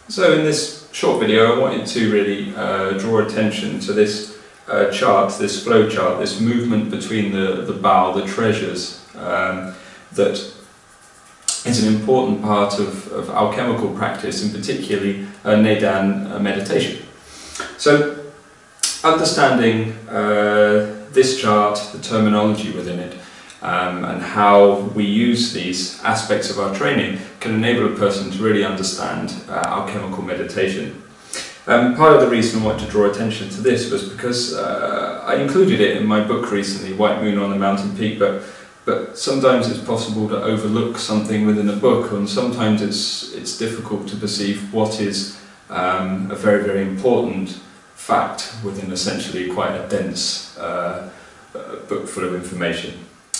So in this short video I wanted to really draw attention to this chart, this flow chart, this movement between the Bao, the treasures, that is an important part of alchemical practice, and particularly Nedan meditation. So understanding this chart, the terminology within it, and how we use these aspects of our training can enable a person to really understand alchemical meditation. Part of the reason I wanted to draw attention to this was because I included it in my book recently, White Moon on the Mountain Peak, but sometimes it's possible to overlook something within a book, and sometimes it's difficult to perceive what is a very, very important fact within essentially quite a dense book full of information.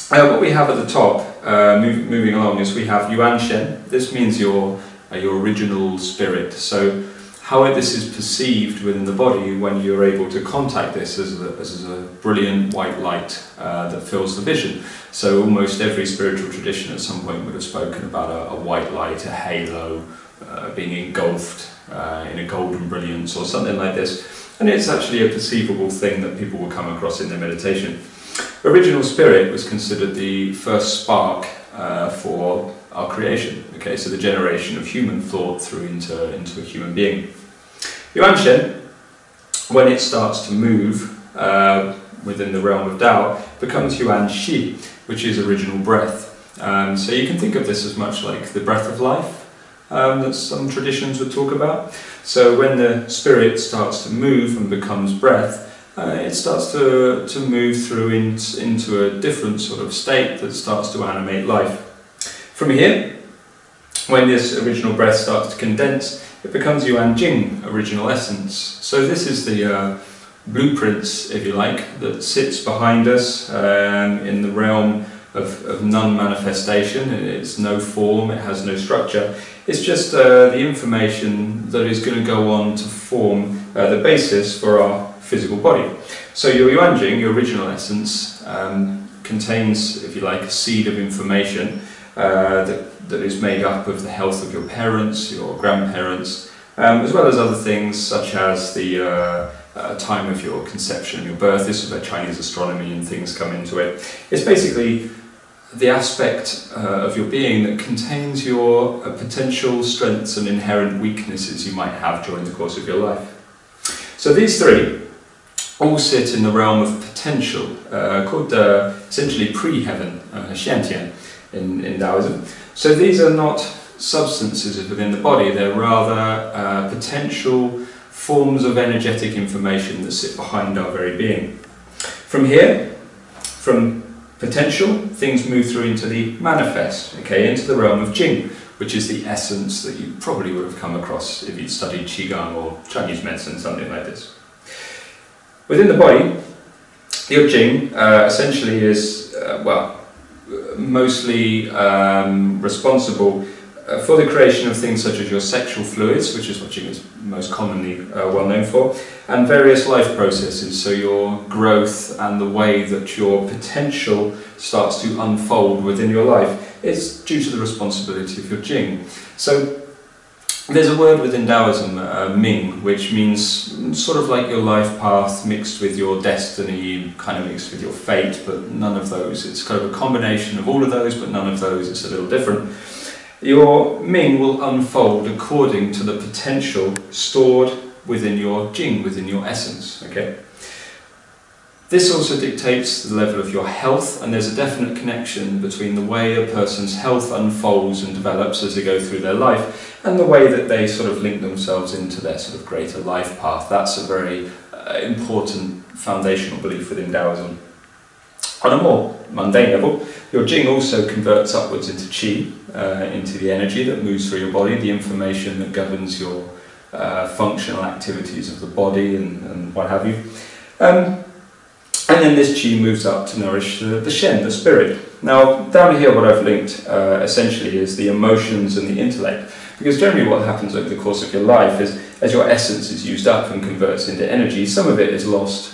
What we have at the top, moving along, is we have Yuan Shen. This means your original spirit. So how this is perceived within the body when you're able to contact this as a brilliant white light that fills the vision. So almost every spiritual tradition at some point would have spoken about a white light, a halo, being engulfed in a golden brilliance or something like this. And it's actually a perceivable thing that people will come across in their meditation. Original spirit was considered the first spark for our creation. Okay, so the generation of human thought through into a human being. Yuan Shen, when it starts to move within the realm of Tao, becomes Yuan Shi, which is original breath. So you can think of this as much like the breath of life that some traditions would talk about. So when the spirit starts to move and becomes breath, it starts to move through into a different sort of state that starts to animate life. From here, when this original breath starts to condense, it becomes Yuan Jing, original essence. So this is the blueprints, if you like, that sits behind us in the realm of non-manifestation. It's no form, it has no structure. It's just the information that is going to go on to form the basis for our physical body. So your Yuan Jing, your original essence, contains, if you like, a seed of information that is made up of the health of your parents, your grandparents, as well as other things such as the time of your conception and your birth. This is where Chinese astronomy and things come into it. It's basically the aspect of your being that contains your potential strengths and inherent weaknesses you might have during the course of your life. So these three all sit in the realm of potential, called essentially pre-heaven, Xiantian in Taoism. So these are not substances within the body, they're rather potential forms of energetic information that sit behind our very being. From here, from potential, things move through into the manifest, okay, into the realm of Jing, which is the essence that you probably would have come across if you'd studied Qigong or Chinese medicine, something like this. Within the body, your Jing essentially is, mostly responsible for the creation of things such as your sexual fluids, which is what Jing is most commonly well known for, and various life processes, so your growth and the way that your potential starts to unfold within your life is due to the responsibility of your Jing. So there's a word within Taoism, Ming, which means sort of like your life path mixed with your destiny, kind of mixed with your fate, but none of those. It's kind of a combination of all of those, but none of those. It's a little different. Your Ming will unfold according to the potential stored within your Jing, within your essence, okay? This also dictates the level of your health, and there's a definite connection between the way a person's health unfolds and develops as they go through their life and the way that they sort of link themselves into their sort of greater life path. That's a very important foundational belief within Taoism. On a more mundane level, your Jing also converts upwards into Qi, into the energy that moves through your body, the information that governs your functional activities of the body and what have you. And then this Qi moves up to nourish the Shen, the spirit. Now, down here what I've linked essentially is the emotions and the intellect, because generally what happens over the course of your life is, as your essence is used up and converts into energy, some of it is lost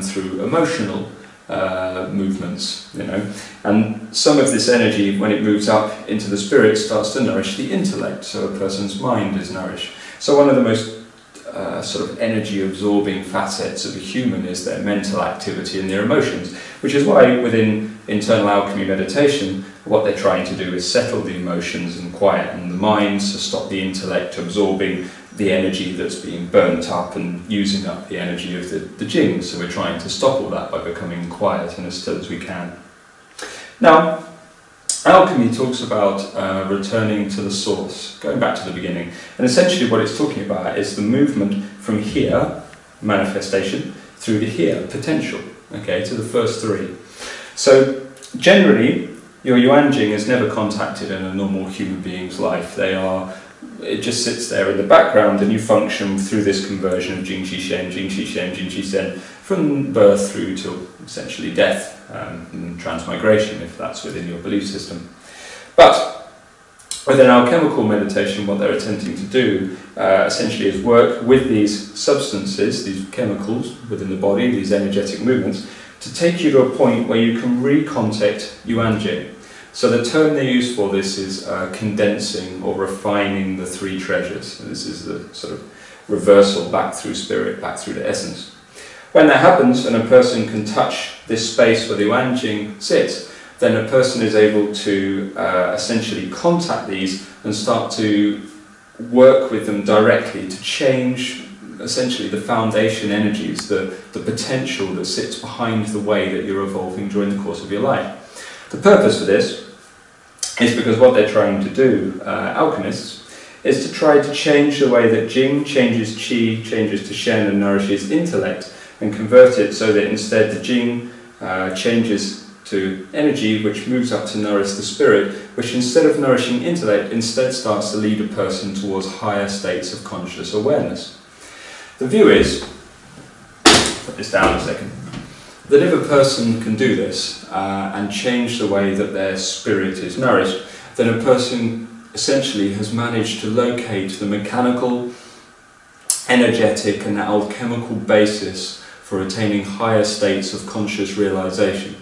through emotional movements, you know, and some of this energy, when it moves up into the spirit, starts to nourish the intellect, so a person's mind is nourished. So one of the most sort of energy absorbing facets of a human is their mental activity and their emotions, which is why within internal alchemy meditation what they're trying to do is settle the emotions and quieten the mind, to stop the intellect absorbing the energy that's being burnt up and using up the energy of the jing. So we're trying to stop all that by becoming quiet and as still as we can. Now, alchemy talks about returning to the source, going back to the beginning, and essentially what it's talking about is the movement from here, manifestation, through to here, potential, okay, to the first three. So generally, your Yuan Jing is never contacted in a normal human being's life. It just sits there in the background and you function through this conversion of Jing Qi Shen, Jing Qi Shen, Jing Qi Shen, from birth through to essentially death and transmigration, if that's within your belief system. But within alchemical meditation, what they're attempting to do essentially is work with these substances, these chemicals within the body, these energetic movements, to take you to a point where you can recontact Yuan Jing. So the term they use for this is condensing or refining the three treasures. And this is the sort of reversal back through spirit, back through the essence. When that happens and a person can touch this space where the Yuan Jing sits, then a person is able to essentially contact these and start to work with them directly to change essentially the foundation energies, the potential that sits behind the way that you're evolving during the course of your life. The purpose for this is because what they're trying to do, alchemists, is to try to change the way that Jing changes Qi, changes to Shen and nourishes intellect, and convert it so that instead the Jing changes to energy which moves up to nourish the spirit, which instead of nourishing intellect, instead starts to lead a person towards higher states of conscious awareness. The view is, put this down a second, that if a person can do this and change the way that their spirit is nourished, then a person essentially has managed to locate the mechanical, energetic and alchemical basis for attaining higher states of conscious realization.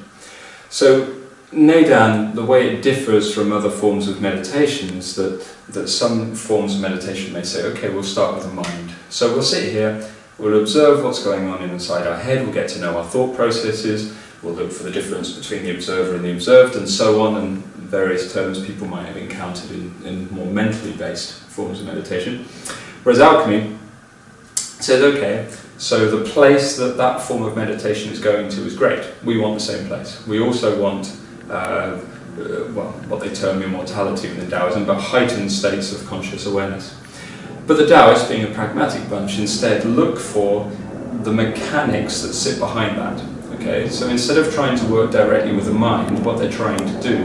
So Neidan, the way it differs from other forms of meditation is that some forms of meditation may say, okay, we'll start with the mind. So we'll sit here, we'll observe what's going on inside our head, we'll get to know our thought processes, we'll look for the difference between the observer and the observed, and so on, and various terms people might have encountered in more mentally based forms of meditation. Whereas alchemy says, okay, so the place that that form of meditation is going to is great. We want the same place. We also want, what they term immortality within Taoism, but heightened states of conscious awareness. But the Taoists, being a pragmatic bunch, instead look for the mechanics that sit behind that. Okay? So instead of trying to work directly with the mind, what they're trying to do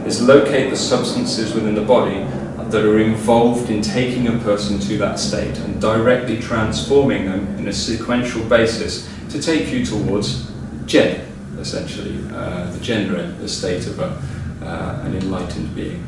is locate the substances within the body that are involved in taking a person to that state and directly transforming them in a sequential basis to take you towards Gen, essentially, the Genren, the state of an enlightened being.